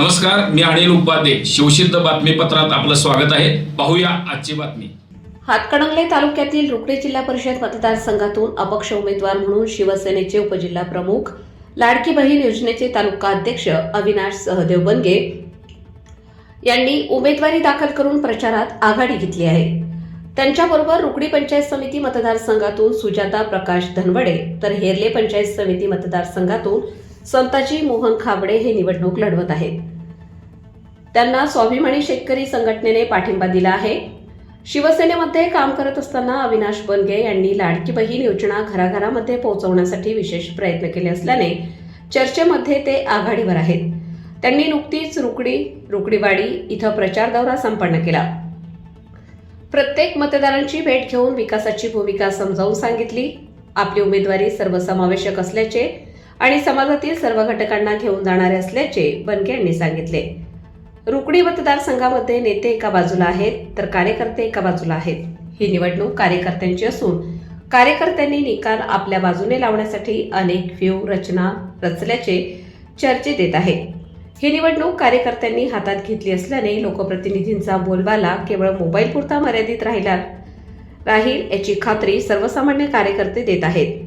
नमस्कार, मी अनिल उपाध्ये. शिवसिद्ध बातमीपत्रात आपलं स्वागत आहे. पाहूया आजची बातमी. हातकणंगले तालुक्यातील रुकडी जिल्हा परिषद मतदारसंघातून अपक्ष उमेदवार म्हणून शिवसेनेचे उपजिल्हा प्रमुख, लाडकी बहीण योजनेचे तालुका अध्यक्ष अविनाश सहदेव बनगे यांनी उमेदवारी दाखल करून प्रचारात आघाडी घेतली आहे. त्यांच्याबरोबर रुकडी पंचायत समिती मतदारसंघातून सुजाता प्रकाश धनवडे तर हेरले पंचायत समिती मतदारसंघातून संताजी मोहन खाबडे हे निवडणूक लढवत आहेत. त्यांना स्वाभिमानी शेतकरी संघटनेने पाठिंबा दिला आहे. शिवसेनेमध्ये काम करत असताना अविनाश बनगे यांनी लाडकी बहीण योजना घराघरामध्ये पोहोचवण्यासाठी विशेष प्रयत्न केले असल्याने चर्चेमध्ये ते आघाडीवर आहेत. त्यांनी नुकतीच रुकडीवाडी इथं प्रचार दौरा संपन्न केला. प्रत्येक मतदारांची भेट घेऊन विकासाची भूमिका समजावून सांगितली. आपली उमेदवारी सर्वसमावेशक असल्याचे आणि समाजातील सर्व घटकांना घेऊन जाणारे असल्याचे बनगे यांनी सांगितले. रुकडी मतदारसंघामध्ये नेते एका बाजूला आहेत तर कार्यकर्ते एका बाजूला आहेत. ही निवडणूक कार्यकर्त्यांची असून कार्यकर्त्यांनी निकाल आपल्या बाजूने लावण्यासाठी अनेक व्यूह रचना रचल्याचे चर्चेत येत आहे. ही निवडणूक कार्यकर्त्यांनी हातात घेतली असल्याने लोकप्रतिनिधींचा बोलबाला केवळ मोबाईल पुरता मर्यादित राहील याची खात्री सर्वसामान्य कार्यकर्ते देत आहेत.